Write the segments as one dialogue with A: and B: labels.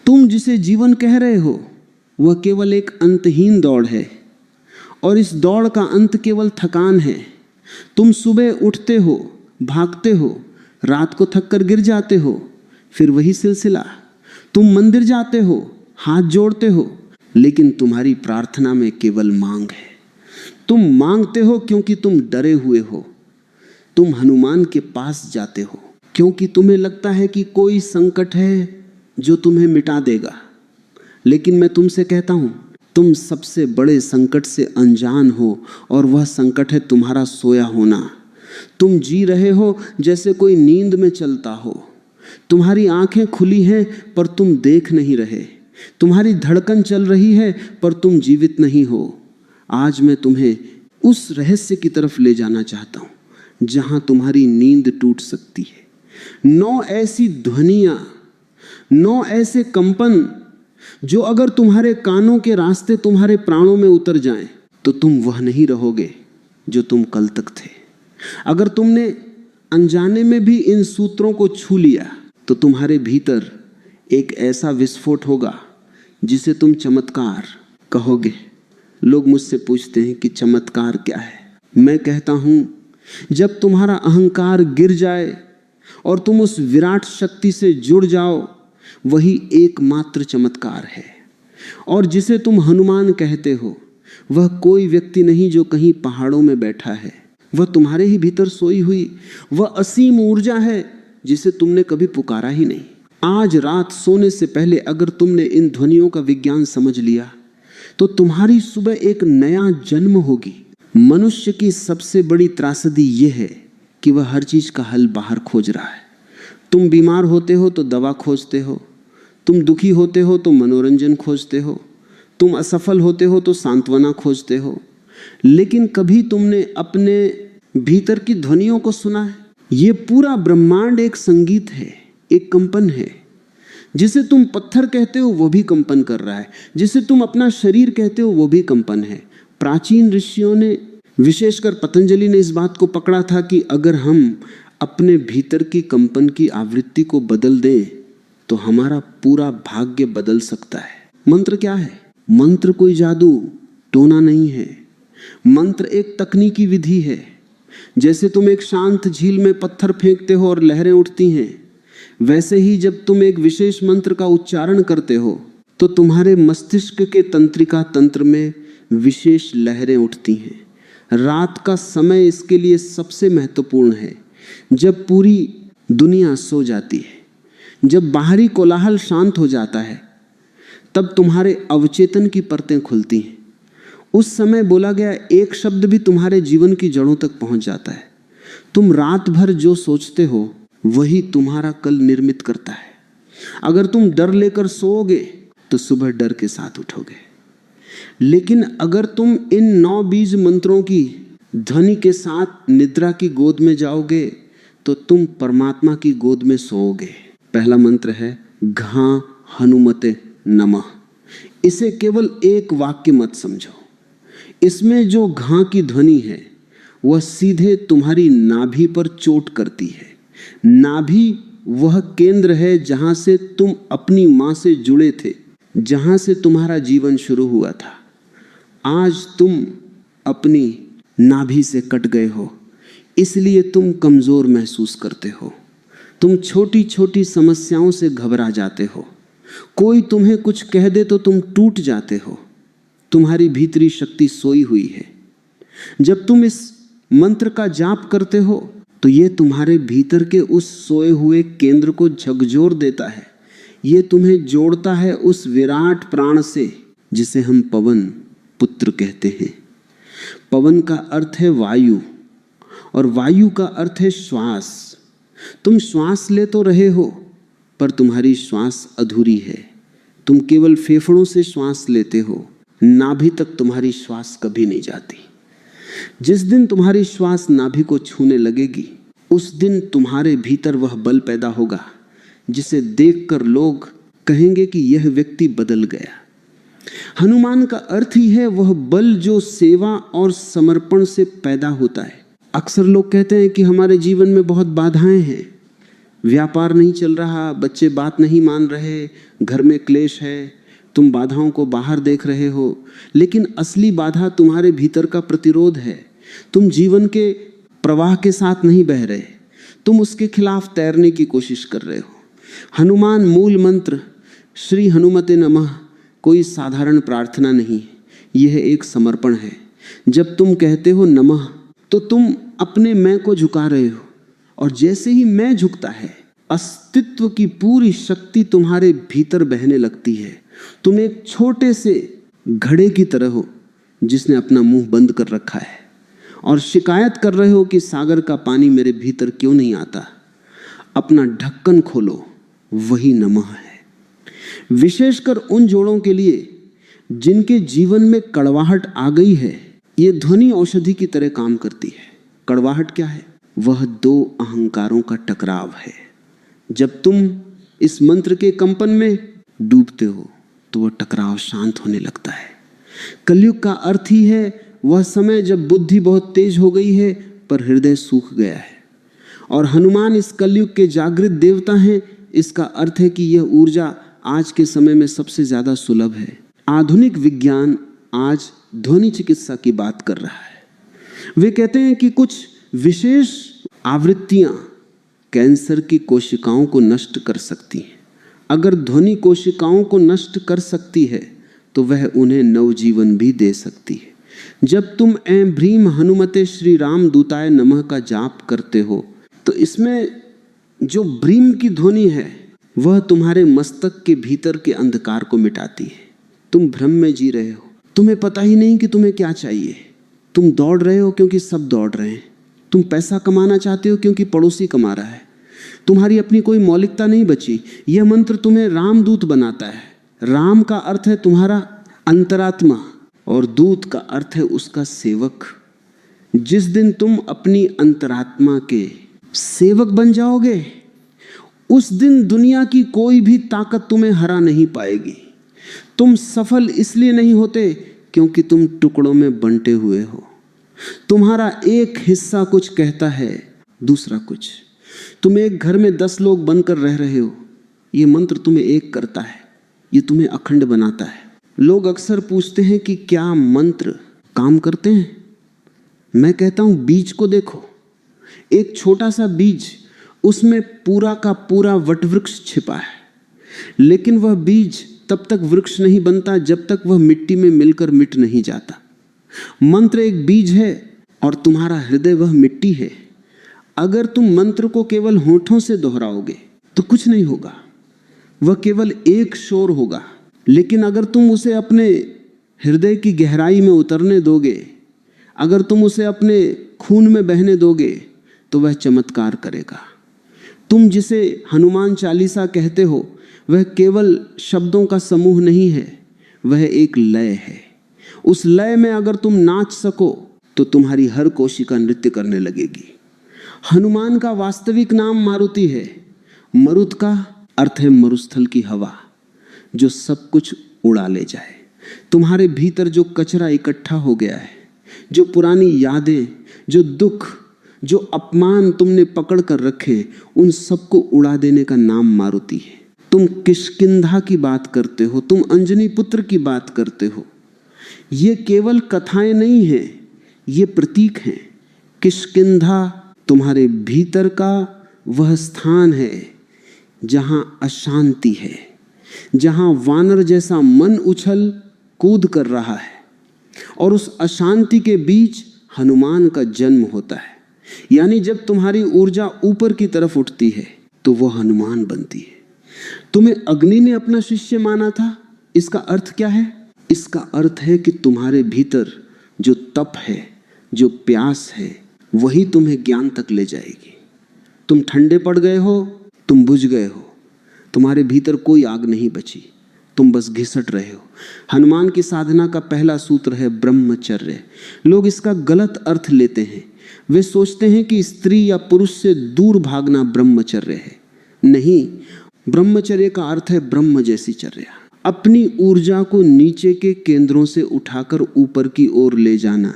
A: तुम जिसे जीवन कह रहे हो वह केवल एक अंतहीन दौड़ है, और इस दौड़ का अंत केवल थकान है। तुम सुबह उठते हो, भागते हो, रात को थक कर गिर जाते हो, फिर वही सिलसिला। तुम मंदिर जाते हो, हाथ जोड़ते हो, लेकिन तुम्हारी प्रार्थना में केवल मांग है। तुम मांगते हो क्योंकि तुम डरे हुए हो। तुम हनुमान के पास जाते हो क्योंकि तुम्हें लगता है कि कोई संकट है जो तुम्हें मिटा देगा। लेकिन मैं तुमसे कहता हूं, तुम सबसे बड़े संकट से अनजान हो, और वह संकट है तुम्हारा सोया होना। तुम जी रहे हो जैसे कोई नींद में चलता हो। तुम्हारी आंखें खुली हैं पर तुम देख नहीं रहे। तुम्हारी धड़कन चल रही है पर तुम जीवित नहीं हो। आज मैं तुम्हें उस रहस्य की तरफ ले जाना चाहता हूं जहां तुम्हारी नींद टूट सकती है। 9 ऐसी ध्वनियां, 9 ऐसे कंपन जो अगर तुम्हारे कानों के रास्ते तुम्हारे प्राणों में उतर जाएं तो तुम वह नहीं रहोगे जो तुम कल तक थे। अगर तुमने अनजाने में भी इन सूत्रों को छू लिया तो तुम्हारे भीतर एक ऐसा विस्फोट होगा जिसे तुम चमत्कार कहोगे। लोग मुझसे पूछते हैं कि चमत्कार क्या है। मैं कहता हूं, जब तुम्हारा अहंकार गिर जाए और तुम उस विराट शक्ति से जुड़ जाओ, वही एकमात्र चमत्कार है। और जिसे तुम हनुमान कहते हो, वह कोई व्यक्ति नहीं जो कहीं पहाड़ों में बैठा है। वह तुम्हारे ही भीतर सोई हुई वह असीम ऊर्जा है जिसे तुमने कभी पुकारा ही नहीं। आज रात सोने से पहले अगर तुमने इन ध्वनियों का विज्ञान समझ लिया तो तुम्हारी सुबह एक नया जन्म होगी। मनुष्य की सबसे बड़ी त्रासदी यह है कि वह हर चीज का हल बाहर खोज रहा है। तुम बीमार होते हो तो दवा खोजते हो, तुम दुखी होते हो तो मनोरंजन खोजते हो, तुम असफल होते हो तो सांत्वना खोजते हो, लेकिन कभी तुमने अपने भीतर की ध्वनियों को सुना है? ये पूरा ब्रह्मांड एक संगीत है, एक कंपन है। जिसे तुम पत्थर कहते हो वो भी कंपन कर रहा है, जिसे तुम अपना शरीर कहते हो वो भी कंपन है। प्राचीन ऋषियों ने, विशेषकर पतंजलि ने इस बात को पकड़ा था कि अगर हम अपने भीतर की कंपन की आवृत्ति को बदल दें तो हमारा पूरा भाग्य बदल सकता है। मंत्र क्या है? मंत्र कोई जादू टोना नहीं है। मंत्र एक तकनीकी विधि है। जैसे तुम एक शांत झील में पत्थर फेंकते हो और लहरें उठती हैं, वैसे ही जब तुम एक विशेष मंत्र का उच्चारण करते हो तो तुम्हारे मस्तिष्क के तंत्रिका तंत्र में विशेष लहरें उठती हैं। रात का समय इसके लिए सबसे महत्वपूर्ण है, जब पूरी दुनिया सो जाती है, जब बाहरी कोलाहल शांत हो जाता है, तब तुम्हारे अवचेतन की परतें खुलती हैं। उस समय बोला गया एक शब्द भी तुम्हारे जीवन की जड़ों तक पहुंच जाता है। तुम रात भर जो सोचते हो वही तुम्हारा कल निर्मित करता है। अगर तुम डर लेकर सोओगे तो सुबह डर के साथ उठोगे, लेकिन अगर तुम इन 9 बीज मंत्रों की ध्वनि के साथ निद्रा की गोद में जाओगे तो तुम परमात्मा की गोद में सोओगे। पहला मंत्र है घा हनुमते नमः। इसे केवल एक वाक्य मत समझो। इसमें जो घा की ध्वनि है वह सीधे तुम्हारी नाभि पर चोट करती है। नाभि वह केंद्र है जहां से तुम अपनी मां से जुड़े थे, जहां से तुम्हारा जीवन शुरू हुआ था। आज तुम अपनी नाभि से कट गए हो, इसलिए तुम कमजोर महसूस करते हो। तुम छोटी छोटी समस्याओं से घबरा जाते हो। कोई तुम्हें कुछ कह दे तो तुम टूट जाते हो। तुम्हारी भीतरी शक्ति सोई हुई है। जब तुम इस मंत्र का जाप करते हो तो ये तुम्हारे भीतर के उस सोए हुए केंद्र को झकझोर देता है। ये तुम्हें जोड़ता है उस विराट प्राण से जिसे हम पवन पुत्र कहते हैं। पवन का अर्थ है वायु और वायु का अर्थ है श्वास। तुम श्वास ले तो रहे हो पर तुम्हारी श्वास अधूरी है। तुम केवल फेफड़ों से श्वास लेते हो, नाभि तक तुम्हारी श्वास कभी नहीं जाती। जिस दिन तुम्हारी श्वास नाभि को छूने लगेगी उस दिन तुम्हारे भीतर वह बल पैदा होगा जिसे देखकर लोग कहेंगे कि यह व्यक्ति बदल गया। हनुमान का अर्थ ही है वह बल जो सेवा और समर्पण से पैदा होता है। अक्सर लोग कहते हैं कि हमारे जीवन में बहुत बाधाएं हैं, व्यापार नहीं चल रहा, बच्चे बात नहीं मान रहे, घर में क्लेश है, तुम बाधाओं को बाहर देख रहे हो, लेकिन असली बाधा तुम्हारे भीतर का प्रतिरोध है। तुम जीवन के प्रवाह के साथ नहीं बह रहे, तुम उसके खिलाफ तैरने की कोशिश कर रहे हो। हनुमान मूल मंत्र श्री हनुमते नमः कोई साधारण प्रार्थना नहीं, यह एक समर्पण है। जब तुम कहते हो नमः तो तुम अपने मैं को झुका रहे हो, और जैसे ही मैं झुकता है अस्तित्व की पूरी शक्ति तुम्हारे भीतर बहने लगती है। तुम एक छोटे से घड़े की तरह हो जिसने अपना मुंह बंद कर रखा है और शिकायत कर रहे हो कि सागर का पानी मेरे भीतर क्यों नहीं आता। अपना ढक्कन खोलो, वही नमः है। विशेषकर उन जोड़ों के लिए जिनके जीवन में कड़वाहट आ गई है, ये ध्वनि औषधि की तरह काम करती है। कड़वाहट क्या है? वह दो अहंकारों का टकराव है। जब तुम इस मंत्र के कंपन में डूबते हो तो वह टकराव शांत होने लगता है। कलयुग का अर्थ ही है वह समय जब बुद्धि बहुत तेज हो गई है पर हृदय सूख गया है। और हनुमान इस कलयुग के जागृत देवता हैं। इसका अर्थ है कि यह ऊर्जा आज के समय में सबसे ज्यादा सुलभ है। आधुनिक विज्ञान आज ध्वनि चिकित्सा की बात कर रहा है। वे कहते हैं कि कुछ विशेष आवृत्तियां कैंसर की कोशिकाओं को नष्ट कर सकती हैं। अगर ध्वनि कोशिकाओं को नष्ट कर सकती है तो वह उन्हें नवजीवन भी दे सकती है। जब तुम ऐं भ्रीम हनुमते श्री राम दूताय नमः का जाप करते हो तो इसमें जो भ्रीम की ध्वनि है वह तुम्हारे मस्तक के भीतर के अंधकार को मिटाती है। तुम भ्रम में जी रहे हो, तुम्हें पता ही नहीं कि तुम्हें क्या चाहिए। तुम दौड़ रहे हो क्योंकि सब दौड़ रहे हैं। तुम पैसा कमाना चाहते हो क्योंकि पड़ोसी कमा रहा है। तुम्हारी अपनी कोई मौलिकता नहीं बची। यह मंत्र तुम्हें रामदूत बनाता है। राम का अर्थ है तुम्हारा अंतरात्मा और दूत का अर्थ है उसका सेवक। जिस दिन तुम अपनी अंतरात्मा के सेवक बन जाओगे उस दिन दुनिया की कोई भी ताकत तुम्हें हरा नहीं पाएगी। तुम सफल इसलिए नहीं होते क्योंकि तुम टुकड़ों में बंटे हुए हो। तुम्हारा एक हिस्सा कुछ कहता है, दूसरा कुछ। तुम एक घर में 10 लोग बनकर रह रहे हो, ये मंत्र तुम्हें एक करता है, ये तुम्हें अखंड बनाता है। लोग अक्सर पूछते हैं कि क्या मंत्र काम करते हैं? मैं कहता हूं बीज को देखो। एक छोटा सा बीज, उसमें पूरा का पूरा वटवृक्ष छिपा है, लेकिन वह बीज तब तक वृक्ष नहीं बनता जब तक वह मिट्टी में मिलकर मिट नहीं जाता। मंत्र एक बीज है और तुम्हारा हृदय वह मिट्टी है। अगर तुम मंत्र को केवल होठों से दोहराओगे तो कुछ नहीं होगा, वह केवल एक शोर होगा। लेकिन अगर तुम उसे अपने हृदय की गहराई में उतरने दोगे, अगर तुम उसे अपने खून में बहने दोगे तो वह चमत्कार करेगा। तुम जिसे हनुमान चालीसा कहते हो वह केवल शब्दों का समूह नहीं है, वह एक लय है। उस लय में अगर तुम नाच सको तो तुम्हारी हर कोशिका नृत्य करने लगेगी। हनुमान का वास्तविक नाम मारुति है। मरुत का अर्थ है मरुस्थल की हवा, जो सब कुछ उड़ा ले जाए। तुम्हारे भीतर जो कचरा इकट्ठा हो गया है, जो पुरानी यादें, जो दुख, जो अपमान तुमने पकड़ कर रखे, उन सबको उड़ा देने का नाम मारुति है। तुम किष्किंधा की बात करते हो, तुम अंजनी पुत्र की बात करते हो। ये केवल कथाएं नहीं हैं, ये प्रतीक हैं। किष्किंधा तुम्हारे भीतर का वह स्थान है जहां अशांति है, जहां वानर जैसा मन उछल कूद कर रहा है, और उस अशांति के बीच हनुमान का जन्म होता है। यानी जब तुम्हारी ऊर्जा ऊपर की तरफ उठती है तो वह हनुमान बनती है। तुम्हें अग्नि ने अपना शिष्य माना था। इसका अर्थ क्या है? इसका अर्थ है कि तुम्हारे भीतर जो तप है, जो प्यास है, वही तुम्हें ज्ञान तक ले जाएगी। तुम ठंडे पड़ गए हो, तुम बुझ गए हो, तुम्हारे भीतर कोई आग नहीं बची, तुम बस घिसट रहे हो। हनुमान की साधना का पहला सूत्र है ब्रह्मचर्य। लोग इसका गलत अर्थ लेते हैं। वे सोचते हैं कि स्त्री या पुरुष से दूर भागना ब्रह्मचर्य है। नहीं, ब्रह्मचर्य का अर्थ है ब्रह्म जैसी चर्या। अपनी ऊर्जा को नीचे के केंद्रों से उठाकर ऊपर की ओर ले जाना,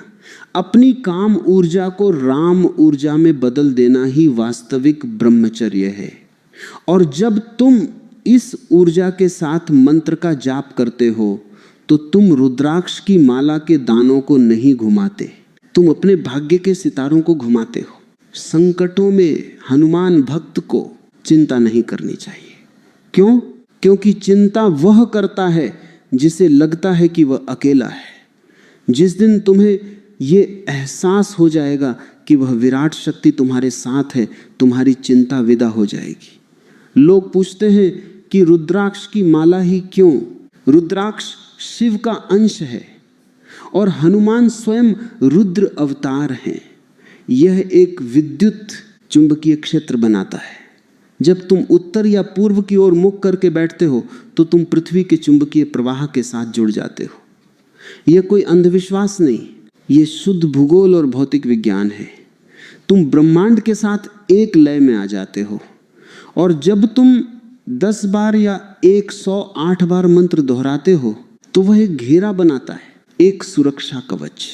A: अपनी काम ऊर्जा को राम ऊर्जा में बदल देना ही वास्तविक ब्रह्मचर्य है। और जब तुम इस ऊर्जा के साथ मंत्र का जाप करते हो तो तुम रुद्राक्ष की माला के दानों को नहीं घुमाते, तुम अपने भाग्य के सितारों को घुमाते हो। संकटों में हनुमान भक्त को चिंता नहीं करनी चाहिए। क्यों? क्योंकि चिंता वह करता है जिसे लगता है कि वह अकेला है। जिस दिन तुम्हें ये एहसास हो जाएगा कि वह विराट शक्ति तुम्हारे साथ है, तुम्हारी चिंता विदा हो जाएगी। लोग पूछते हैं कि रुद्राक्ष की माला ही क्यों? रुद्राक्ष शिव का अंश है और हनुमान स्वयं रुद्र अवतार हैं। यह एक विद्युत चुंबकीय क्षेत्र बनाता है। जब तुम उत्तर या पूर्व की ओर मुख करके बैठते हो तो तुम पृथ्वी के चुंबकीय प्रवाह के साथ जुड़ जाते हो। यह कोई अंधविश्वास नहीं, यह शुद्ध भूगोल और भौतिक विज्ञान है। तुम ब्रह्मांड के साथ एक लय में आ जाते हो और जब तुम 10 बार या 108 बार मंत्र दोहराते हो तो वह एक घेरा बनाता है, एक सुरक्षा कवच।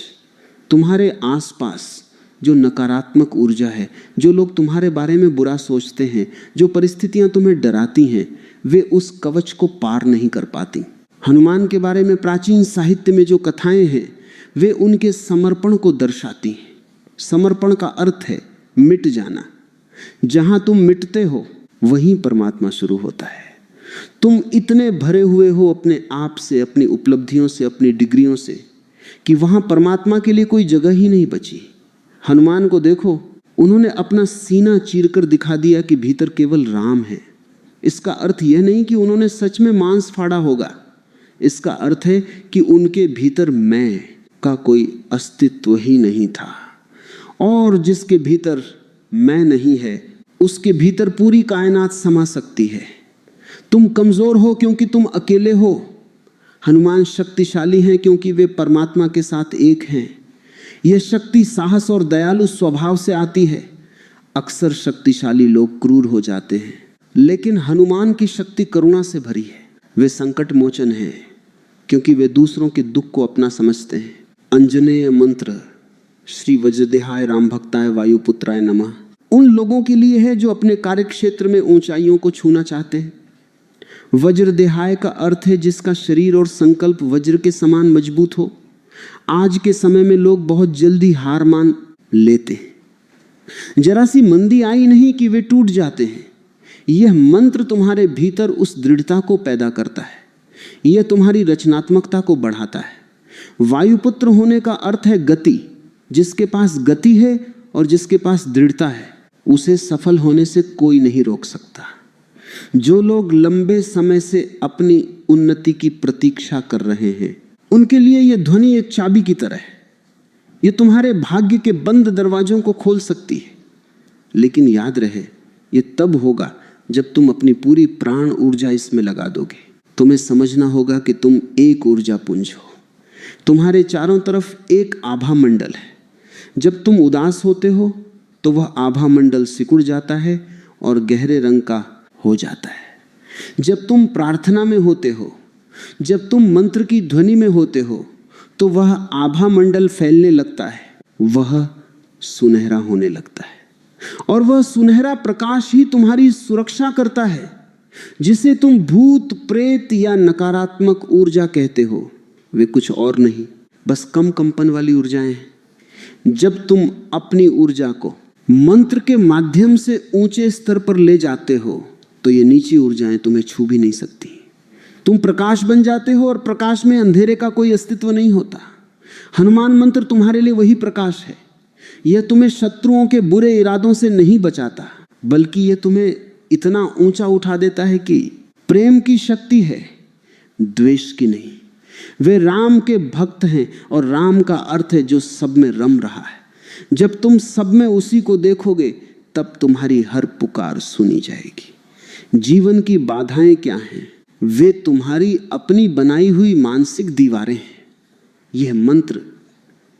A: तुम्हारे आसपास जो नकारात्मक ऊर्जा है, जो लोग तुम्हारे बारे में बुरा सोचते हैं, जो परिस्थितियां तुम्हें डराती हैं, वे उस कवच को पार नहीं कर पाती। हनुमान के बारे में प्राचीन साहित्य में जो कथाएं हैं वे उनके समर्पण को दर्शाती हैं। समर्पण का अर्थ है मिट जाना। जहां तुम मिटते हो वहीं परमात्मा शुरू होता है। तुम इतने भरे हुए हो अपने आप से, अपनी उपलब्धियों से, अपनी डिग्रियों से कि वहां परमात्मा के लिए कोई जगह ही नहीं बची। हनुमान को देखो, उन्होंने अपना सीना चीरकर दिखा दिया कि भीतर केवल राम है। इसका अर्थ यह नहीं कि उन्होंने सच में मांस फाड़ा होगा। इसका अर्थ है कि उनके भीतर मैं का कोई अस्तित्व ही नहीं था। और जिसके भीतर मैं नहीं है उसके भीतर पूरी कायनात समा सकती है। तुम कमजोर हो क्योंकि तुम अकेले हो। हनुमान शक्तिशाली हैं क्योंकि वे परमात्मा के साथ एक हैं। यह शक्ति साहस और दयालु स्वभाव से आती है। अक्सर शक्तिशाली लोग क्रूर हो जाते हैं, लेकिन हनुमान की शक्ति करुणा से भरी है। वे संकट मोचन हैं क्योंकि वे दूसरों के दुख को अपना समझते हैं। अंजनेय मंत्र श्री वज्रदेहाय राम भक्ताय वायुपुत्राय नमः उन लोगों के लिए है जो अपने कार्य क्षेत्र में ऊंचाइयों को छूना चाहते हैं। वज्रदेहाय का अर्थ है जिसका शरीर और संकल्प वज्र के समान मजबूत हो। आज के समय में लोग बहुत जल्दी हार मान लेते हैं। जरा सी मंदी आई नहीं कि वे टूट जाते हैं। यह मंत्र तुम्हारे भीतर उस दृढ़ता को पैदा करता है। यह तुम्हारी रचनात्मकता को बढ़ाता है। वायुपुत्र होने का अर्थ है गति। जिसके पास गति है और जिसके पास दृढ़ता है उसे सफल होने से कोई नहीं रोक सकता। जो लोग लंबे समय से अपनी उन्नति की प्रतीक्षा कर रहे हैं उनके लिए यह ध्वनि एक चाबी की तरह है। यह तुम्हारे भाग्य के बंद दरवाजों को खोल सकती है। लेकिन याद रहे, यह तब होगा जब तुम अपनी पूरी प्राण ऊर्जा इसमें लगा दोगे। तुम्हें समझना होगा कि तुम एक ऊर्जा पुंज हो। तुम्हारे चारों तरफ एक आभा मंडल है। जब तुम उदास होते हो तो वह आभा मंडल सिकुड़ जाता है और गहरे रंग का हो जाता है। जब तुम प्रार्थना में होते हो, जब तुम मंत्र की ध्वनि में होते हो तो वह आभा मंडल फैलने लगता है, वह सुनहरा होने लगता है। और वह सुनहरा प्रकाश ही तुम्हारी सुरक्षा करता है। जिसे तुम भूत प्रेत या नकारात्मक ऊर्जा कहते हो वे कुछ और नहीं, बस कम कंपन वाली ऊर्जाएं हैं। जब तुम अपनी ऊर्जा को मंत्र के माध्यम से ऊंचे स्तर पर ले जाते हो तो ये नीची ऊर्जाएं तुम्हें छू भी नहीं सकती। तुम प्रकाश बन जाते हो और प्रकाश में अंधेरे का कोई अस्तित्व नहीं होता। हनुमान मंत्र तुम्हारे लिए वही प्रकाश है। यह तुम्हें शत्रुओं के बुरे इरादों से नहीं बचाता, बल्कि यह तुम्हें इतना ऊंचा उठा देता है कि प्रेम की शक्ति है, द्वेष की नहीं। वे राम के भक्त हैं और राम का अर्थ है जो सब में रम रहा है। जब तुम सब में उसी को देखोगे तब तुम्हारी हर पुकार सुनी जाएगी। जीवन की बाधाएं क्या हैं? वे तुम्हारी अपनी बनाई हुई मानसिक दीवारें हैं। यह मंत्र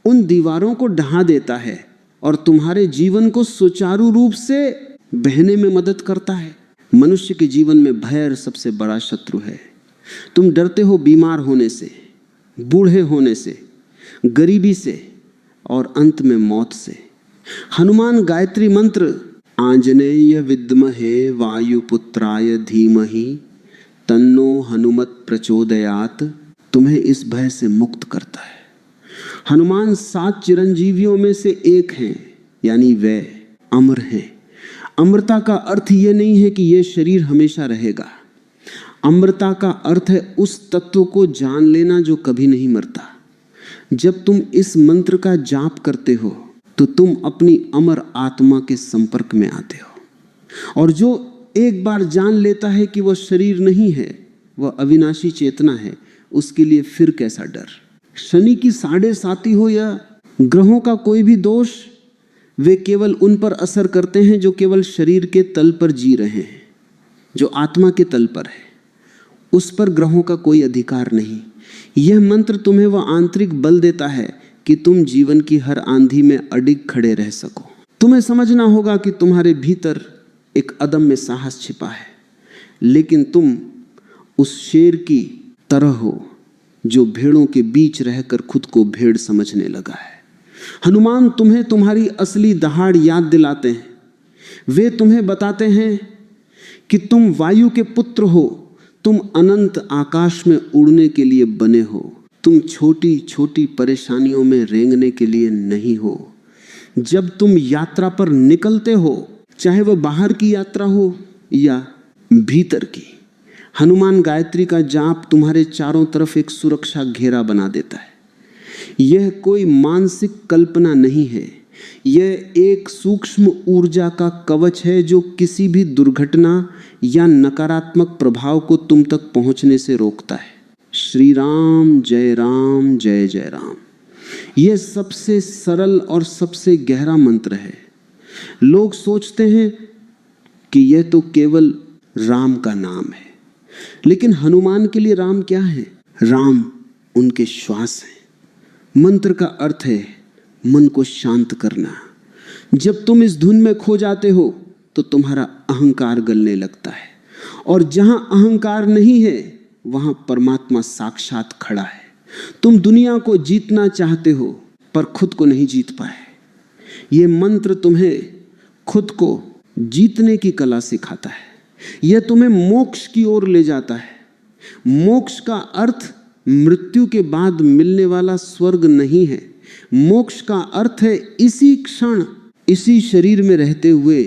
A: उन दीवारों को ढहा देता है और तुम्हारे जीवन को सुचारू रूप से बहने में मदद करता है। मनुष्य के जीवन में भय सबसे बड़ा शत्रु है। तुम डरते हो बीमार होने से, बूढ़े होने से, गरीबी से और अंत में मौत से। हनुमान गायत्री मंत्र आंजनेय विद्महे वायुपुत्राय धीमहि तन्नो हनुमत प्रचोदयात। तुम्हें इस भय से मुक्त करता है। हनुमान 7 चिरंजीवियों में से एक हैं, यानी वे अमर हैं। अमरता का अर्थ यह नहीं है कि यह शरीर हमेशा रहेगा। अमरता का अर्थ है उस तत्व को जान लेना जो कभी नहीं मरता। जब तुम इस मंत्र का जाप करते हो तो तुम अपनी अमर आत्मा के संपर्क में आते हो। और जो एक बार जान लेता है कि वह शरीर नहीं है, वह अविनाशी चेतना है, उसके लिए फिर कैसा डर। शनि की 7.5 हो या ग्रहों का कोई भी दोष, वे केवल उन पर असर करते हैं जो केवल शरीर के तल पर जी रहे हैं। जो आत्मा के तल पर है उस पर ग्रहों का कोई अधिकार नहीं। यह मंत्र तुम्हें वह आंतरिक बल देता है कि तुम जीवन की हर आंधी में अडिग खड़े रह सको। तुम्हें समझना होगा कि तुम्हारे भीतर एक अदम्य साहस छिपा है, लेकिन तुम उस शेर की तरह हो जो भेड़ों के बीच रहकर खुद को भेड़ समझने लगा है। हनुमान तुम्हें तुम्हारी असली दहाड़ याद दिलाते हैं। वे तुम्हें बताते हैं कि तुम वायु के पुत्र हो, तुम अनंत आकाश में उड़ने के लिए बने हो। तुम छोटी छोटी परेशानियों में रेंगने के लिए नहीं हो। जब तुम यात्रा पर निकलते हो, चाहे वह बाहर की यात्रा हो या भीतर की, हनुमान गायत्री का जाप तुम्हारे चारों तरफ एक सुरक्षा घेरा बना देता है। यह कोई मानसिक कल्पना नहीं है, यह एक सूक्ष्म ऊर्जा का कवच है जो किसी भी दुर्घटना या नकारात्मक प्रभाव को तुम तक पहुंचने से रोकता है। श्री राम जय जय राम। यह सबसे सरल और सबसे गहरा मंत्र है। लोग सोचते हैं कि यह तो केवल राम का नाम है, लेकिन हनुमान के लिए राम क्या है? राम उनके श्वास हैं। मंत्र का अर्थ है मन को शांत करना। जब तुम इस धुन में खो जाते हो तो तुम्हारा अहंकार गलने लगता है, और जहां अहंकार नहीं है वहां परमात्मा साक्षात खड़ा है। तुम दुनिया को जीतना चाहते हो पर खुद को नहीं जीत पाए। यह मंत्र तुम्हें खुद को जीतने की कला सिखाता है। यह तुम्हें मोक्ष की ओर ले जाता है। मोक्ष का अर्थ मृत्यु के बाद मिलने वाला स्वर्ग नहीं है। मोक्ष का अर्थ है इसी क्षण, इसी शरीर में रहते हुए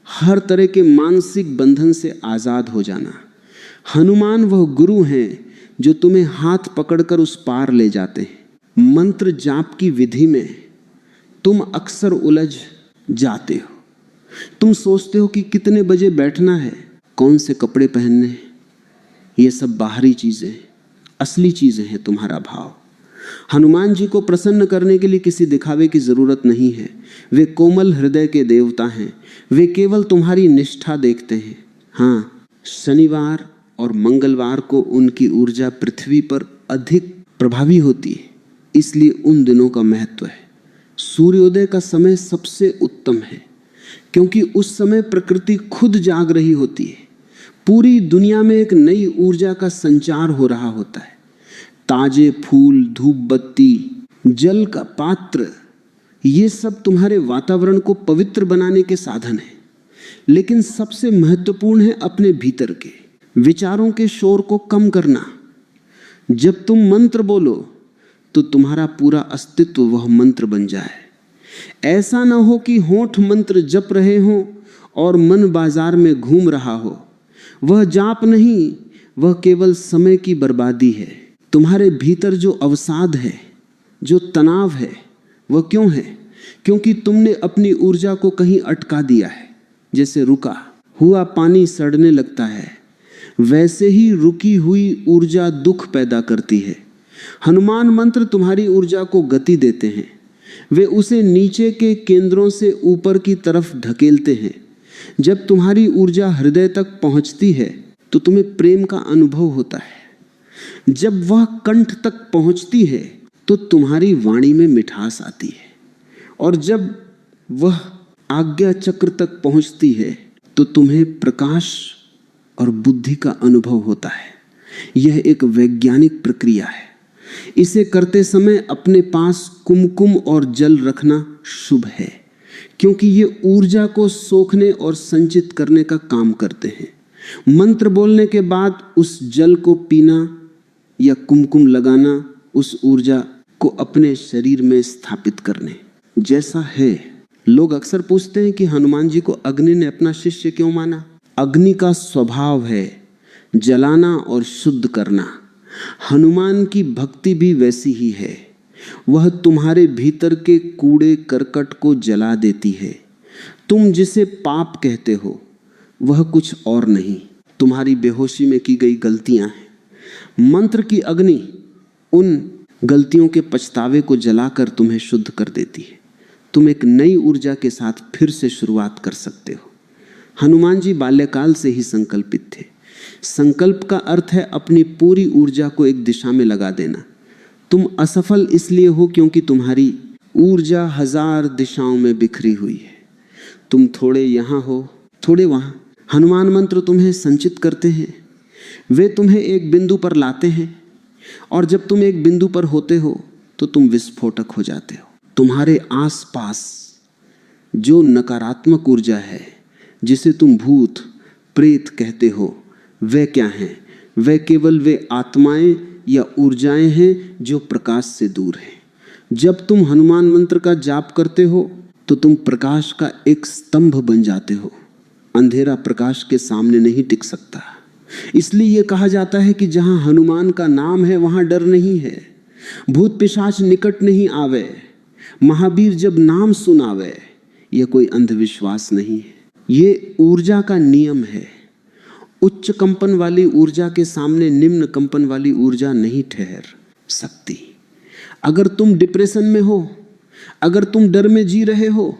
A: हर तरह के मानसिक बंधन से आजाद हो जाना। हनुमान वह गुरु हैं जो तुम्हें हाथ पकड़कर उस पार ले जाते हैं। मंत्र जाप की विधि में तुम अक्सर उलझ जाते हो। तुम सोचते हो कि कितने बजे बैठना है, कौन से कपड़े पहनने हैं। ये सब बाहरी चीजें, असली चीजें हैं तुम्हारा भाव। हनुमान जी को प्रसन्न करने के लिए किसी दिखावे की जरूरत नहीं है। वे कोमल हृदय के देवता हैं। वे केवल तुम्हारी निष्ठा देखते हैं। हाँ, शनिवार और मंगलवार को उनकी ऊर्जा पृथ्वी पर अधिक प्रभावी होती है, इसलिए उन दिनों का महत्व है। सूर्योदय का समय सबसे उत्तम है, क्योंकि उस समय प्रकृति खुद जाग रही होती है। पूरी दुनिया में एक नई ऊर्जा का संचार हो रहा होता है। ताजे फूल, धूप बत्ती, जल का पात्र, ये सब तुम्हारे वातावरण को पवित्र बनाने के साधन हैं। लेकिन सबसे महत्वपूर्ण है अपने भीतर के विचारों के शोर को कम करना। जब तुम मंत्र बोलो तो तुम्हारा पूरा अस्तित्व वह मंत्र बन जाए। ऐसा ना हो कि होंठ मंत्र जप रहे हों और मन बाजार में घूम रहा हो। वह जाप नहीं, वह केवल समय की बर्बादी है। तुम्हारे भीतर जो अवसाद है, जो तनाव है, वह क्यों है? क्योंकि तुमने अपनी ऊर्जा को कहीं अटका दिया है। जैसे रुका हुआ पानी सड़ने लगता है, वैसे ही रुकी हुई ऊर्जा दुख पैदा करती है। हनुमान मंत्र तुम्हारी ऊर्जा को गति देते हैं। वे उसे नीचे के केंद्रों से ऊपर की तरफ ढकेलते हैं। जब तुम्हारी ऊर्जा हृदय तक पहुंचती है तो तुम्हें प्रेम का अनुभव होता है। जब वह कंठ तक पहुंचती है तो तुम्हारी वाणी में मिठास आती है, और जब वह आज्ञा चक्र तक पहुंचती है तो तुम्हें प्रकाश और बुद्धि का अनुभव होता है। यह एक वैज्ञानिक प्रक्रिया है। इसे करते समय अपने पास कुमकुम और जल रखना शुभ है। क्योंकि ये ऊर्जा को सोखने और संचित करने का काम करते हैं। मंत्र बोलने के बाद उस जल को पीना या कुमकुम लगाना उस ऊर्जा को अपने शरीर में स्थापित करने जैसा है। लोग अक्सर पूछते हैं कि हनुमान जी को अग्नि ने अपना शिष्य क्यों माना? अग्नि का स्वभाव है जलाना और शुद्ध करना। हनुमान की भक्ति भी वैसी ही है। वह तुम्हारे भीतर के कूड़े करकट को जला देती है। तुम जिसे पाप कहते हो वह कुछ और नहीं, तुम्हारी बेहोशी में की गई गलतियां हैं। मंत्र की अग्नि उन गलतियों के पछतावे को जलाकर तुम्हें शुद्ध कर देती है। तुम एक नई ऊर्जा के साथ फिर से शुरुआत कर सकते हो। हनुमान जी बाल्यकाल से ही संकल्पित थे। संकल्प का अर्थ है अपनी पूरी ऊर्जा को एक दिशा में लगा देना। तुम असफल इसलिए हो क्योंकि तुम्हारी ऊर्जा 1000 दिशाओं में बिखरी हुई है। तुम थोड़े यहाँ हो, थोड़े वहाँ। हनुमान मंत्र तुम्हें संचित करते हैं। वे तुम्हें एक बिंदु पर लाते हैं और जब तुम एक बिंदु पर होते हो तो तुम विस्फोटक हो जाते हो। तुम्हारे आसपास जो नकारात्मक ऊर्जा है, जिसे तुम भूत प्रेत कहते हो, वे क्या हैं? वे केवल वे आत्माएं या ऊर्जाएं हैं जो प्रकाश से दूर हैं। जब तुम हनुमान मंत्र का जाप करते हो तो तुम प्रकाश का एक स्तंभ बन जाते हो। अंधेरा प्रकाश के सामने नहीं टिक सकता। इसलिए यह कहा जाता है कि जहां हनुमान का नाम है वहां डर नहीं है, भूत पिशाच निकट नहीं आवे, महावीर जब नाम सुनावे। यह कोई अंधविश्वास नहीं है, ये ऊर्जा का नियम है। उच्च कंपन वाली ऊर्जा के सामने निम्न कंपन वाली ऊर्जा नहीं ठहर सकती। अगर तुम डिप्रेशन में हो, अगर तुम डर में जी रहे हो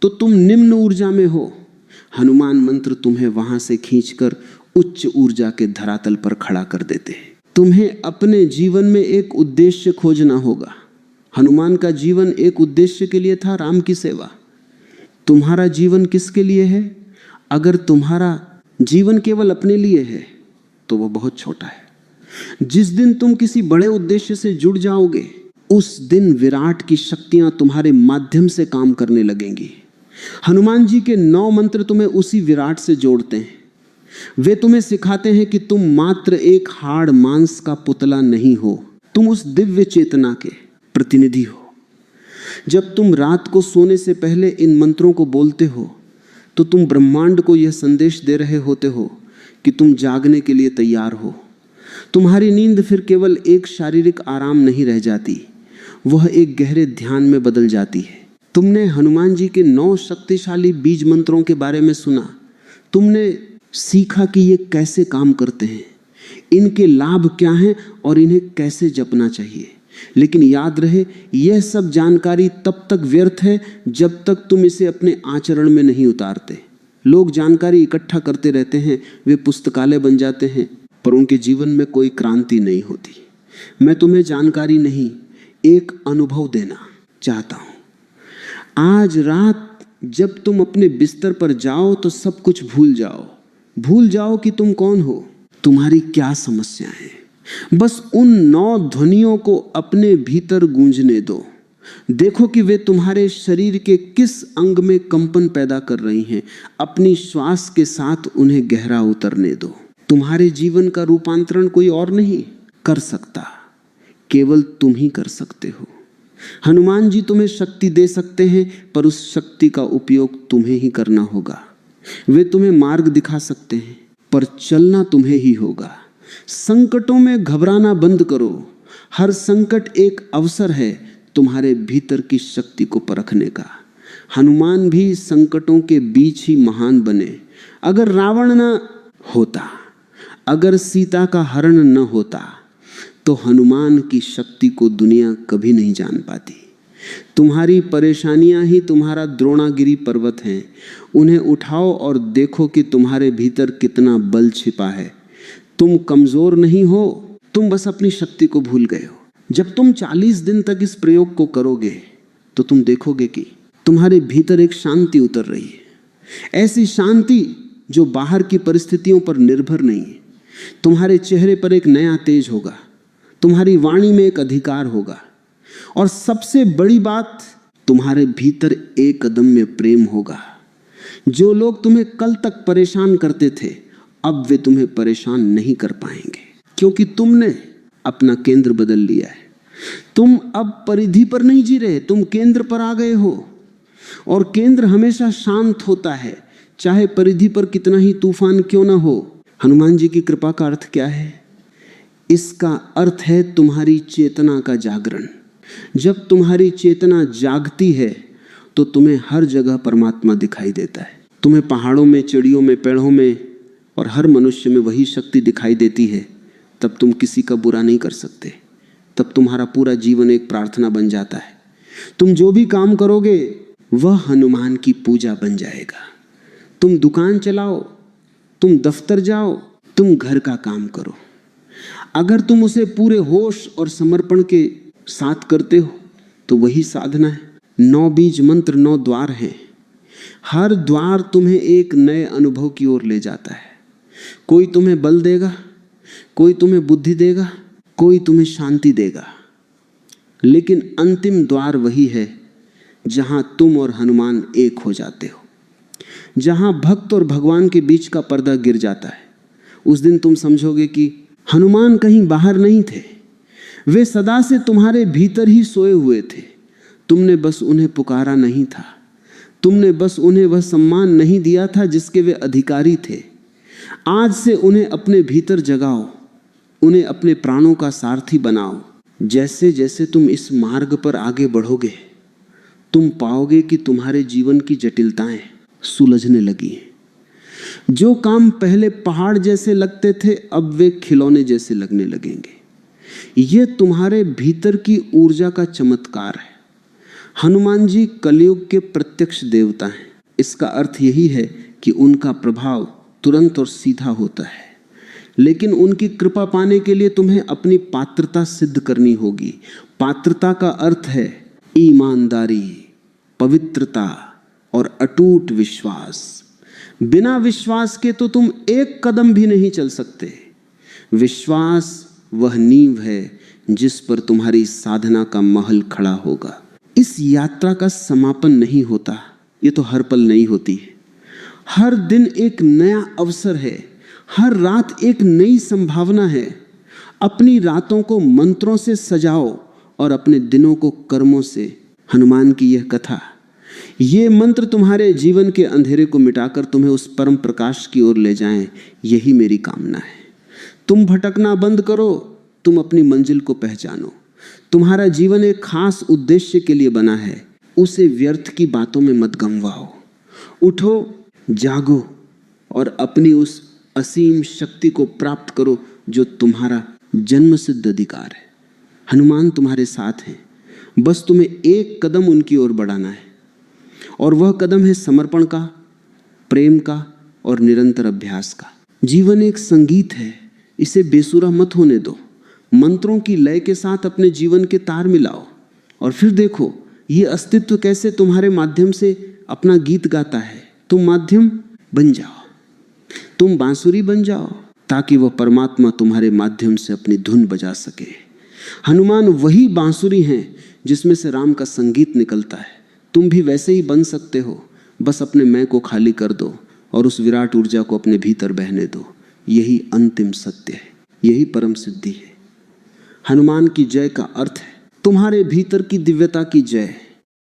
A: तो तुम निम्न ऊर्जा में हो। हनुमान मंत्र तुम्हें वहां से खींचकर उच्च ऊर्जा के धरातल पर खड़ा कर देते हैं। तुम्हें अपने जीवन में एक उद्देश्य खोजना होगा। हनुमान का जीवन एक उद्देश्य के लिए था, राम की सेवा। तुम्हारा जीवन किसके लिए है? अगर तुम्हारा जीवन केवल अपने लिए है तो वह बहुत छोटा है। जिस दिन तुम किसी बड़े उद्देश्य से जुड़ जाओगे उस दिन विराट की शक्तियां तुम्हारे माध्यम से काम करने लगेंगी। हनुमान जी के 9 मंत्र तुम्हें उसी विराट से जोड़ते हैं। वे तुम्हें सिखाते हैं कि तुम मात्र एक हाड़ मांस का पुतला नहीं हो, तुम उस दिव्य चेतना के प्रतिनिधि हो। जब तुम रात को सोने से पहले इन मंत्रों को बोलते हो तो तुम ब्रह्मांड को यह संदेश दे रहे होते हो कि तुम जागने के लिए तैयार हो। तुम्हारी नींद फिर केवल एक शारीरिक आराम नहीं रह जाती, वह एक गहरे ध्यान में बदल जाती है। तुमने हनुमान जी के 9 शक्तिशाली बीज मंत्रों के बारे में सुना। तुमने सीखा कि ये कैसे काम करते हैं, इनके लाभ क्या हैं और इन्हें कैसे जपना चाहिए। लेकिन याद रहे, यह सब जानकारी तब तक व्यर्थ है जब तक तुम इसे अपने आचरण में नहीं उतारते। लोग जानकारी इकट्ठा करते रहते हैं, वे पुस्तकालय बन जाते हैं, पर उनके जीवन में कोई क्रांति नहीं होती। मैं तुम्हें जानकारी नहीं, एक अनुभव देना चाहता हूं। आज रात जब तुम अपने बिस्तर पर जाओ तो सब कुछ भूल जाओ। भूल जाओ कि तुम कौन हो, तुम्हारी क्या समस्या है। बस उन 9 ध्वनियों को अपने भीतर गूंजने दो। देखो कि वे तुम्हारे शरीर के किस अंग में कंपन पैदा कर रही हैं। अपनी श्वास के साथ उन्हें गहरा उतरने दो। तुम्हारे जीवन का रूपांतरण कोई और नहीं कर सकता, केवल तुम ही कर सकते हो। हनुमान जी तुम्हें शक्ति दे सकते हैं, पर उस शक्ति का उपयोग तुम्हें ही करना होगा। वे तुम्हें मार्ग दिखा सकते हैं, पर चलना तुम्हें ही होगा। संकटों में घबराना बंद करो। हर संकट एक अवसर है तुम्हारे भीतर की शक्ति को परखने का। हनुमान भी संकटों के बीच ही महान बने। अगर रावण न होता, अगर सीता का हरण न होता, तो हनुमान की शक्ति को दुनिया कभी नहीं जान पाती। तुम्हारी परेशानियां ही तुम्हारा द्रोणागिरी पर्वत हैं। उन्हें उठाओ और देखो कि तुम्हारे भीतर कितना बल छिपा है। तुम कमजोर नहीं हो, तुम बस अपनी शक्ति को भूल गए हो। जब तुम 40 दिन तक इस प्रयोग को करोगे तो तुम देखोगे कि तुम्हारे भीतर एक शांति उतर रही है। ऐसी शांति जो बाहर की परिस्थितियों पर निर्भर नहीं है। तुम्हारे चेहरे पर एक नया तेज होगा, तुम्हारी वाणी में एक अधिकार होगा, और सबसे बड़ी बात, तुम्हारे भीतर एक कदम में प्रेम होगा। जो लोग तुम्हें कल तक परेशान करते थे, अब वे तुम्हें परेशान नहीं कर पाएंगे, क्योंकि तुमने अपना केंद्र बदल लिया है। तुम अब परिधि पर नहीं जी रहे, तुम केंद्र पर आ गए हो। और केंद्र हमेशा शांत होता है, चाहे परिधि पर कितना ही तूफान क्यों ना हो। हनुमान जी की कृपा का अर्थ क्या है? इसका अर्थ है तुम्हारी चेतना का जागरण। जब तुम्हारी चेतना जागती है तो तुम्हें हर जगह परमात्मा दिखाई देता है। तुम्हें पहाड़ों में, चिड़ियों में, पेड़ों में और हर मनुष्य में वही शक्ति दिखाई देती है। तब तुम किसी का बुरा नहीं कर सकते। तब तुम्हारा पूरा जीवन एक प्रार्थना बन जाता है। तुम जो भी काम करोगे वह हनुमान की पूजा बन जाएगा। तुम दुकान चलाओ, तुम दफ्तर जाओ, तुम घर का काम करो, अगर तुम उसे पूरे होश और समर्पण के साथ करते हो तो वही साधना है। 9 बीज मंत्र 9 द्वार हैं। हर द्वार तुम्हें एक नए अनुभव की ओर ले जाता है। कोई तुम्हें बल देगा, कोई तुम्हें बुद्धि देगा, कोई तुम्हें शांति देगा, लेकिन अंतिम द्वार वही है जहां तुम और हनुमान एक हो जाते हो, जहां भक्त और भगवान के बीच का पर्दा गिर जाता है। उस दिन तुम समझोगे कि हनुमान कहीं बाहर नहीं थे, वे सदा से तुम्हारे भीतर ही सोए हुए थे। तुमने बस उन्हें पुकारा नहीं था, तुमने बस उन्हें वह सम्मान नहीं दिया था जिसके वे अधिकारी थे। आज से उन्हें अपने भीतर जगाओ, उन्हें अपने प्राणों का सारथी बनाओ। जैसे जैसे तुम इस मार्ग पर आगे बढ़ोगे, तुम पाओगे कि तुम्हारे जीवन की जटिलताएं सुलझने लगी हैं। जो काम पहले पहाड़ जैसे लगते थे, अब वे खिलौने जैसे लगने लगेंगे। यह तुम्हारे भीतर की ऊर्जा का चमत्कार है। हनुमान जी कलयुग के प्रत्यक्ष देवता हैं। इसका अर्थ यही है कि उनका प्रभाव तुरंत और सीधा होता है, लेकिन उनकी कृपा पाने के लिए तुम्हें अपनी पात्रता सिद्ध करनी होगी। पात्रता का अर्थ है ईमानदारी, पवित्रता और अटूट विश्वास। बिना विश्वास के तो तुम एक कदम भी नहीं चल सकते। विश्वास वह नींव है जिस पर तुम्हारी साधना का महल खड़ा होगा। इस यात्रा का समापन नहीं होता, ये तो हर पल नहीं होती है। हर दिन एक नया अवसर है, हर रात एक नई संभावना है। अपनी रातों को मंत्रों से सजाओ और अपने दिनों को कर्मों से। हनुमान की यह कथा, ये मंत्र तुम्हारे जीवन के अंधेरे को मिटाकर तुम्हें उस परम प्रकाश की ओर ले जाएं, यही मेरी कामना है। तुम भटकना बंद करो, तुम अपनी मंजिल को पहचानो। तुम्हारा जीवन एक खास उद्देश्य के लिए बना है, उसे व्यर्थ की बातों में मत गंवाओ। उठो, जागो और अपनी उस असीम शक्ति को प्राप्त करो जो तुम्हारा जन्मसिद्ध अधिकार है। हनुमान तुम्हारे साथ हैं, बस तुम्हें एक कदम उनकी ओर बढ़ाना है, और वह कदम है समर्पण का, प्रेम का और निरंतर अभ्यास का। जीवन एक संगीत है, इसे बेसुरा मत होने दो। मंत्रों की लय के साथ अपने जीवन के तार मिलाओ और फिर देखो ये अस्तित्व कैसे तुम्हारे माध्यम से अपना गीत गाता है। तुम माध्यम बन जाओ, तुम बांसुरी बन जाओ, ताकि वह परमात्मा तुम्हारे माध्यम से अपनी धुन बजा सके। हनुमान वही बांसुरी हैं जिसमें से राम का संगीत निकलता है। तुम भी वैसे ही बन सकते हो, बस अपने मैं को खाली कर दो और उस विराट ऊर्जा को अपने भीतर बहने दो। यही अंतिम सत्य है, यही परम सिद्धि है। हनुमान की जय का अर्थ है तुम्हारे भीतर की दिव्यता की जय।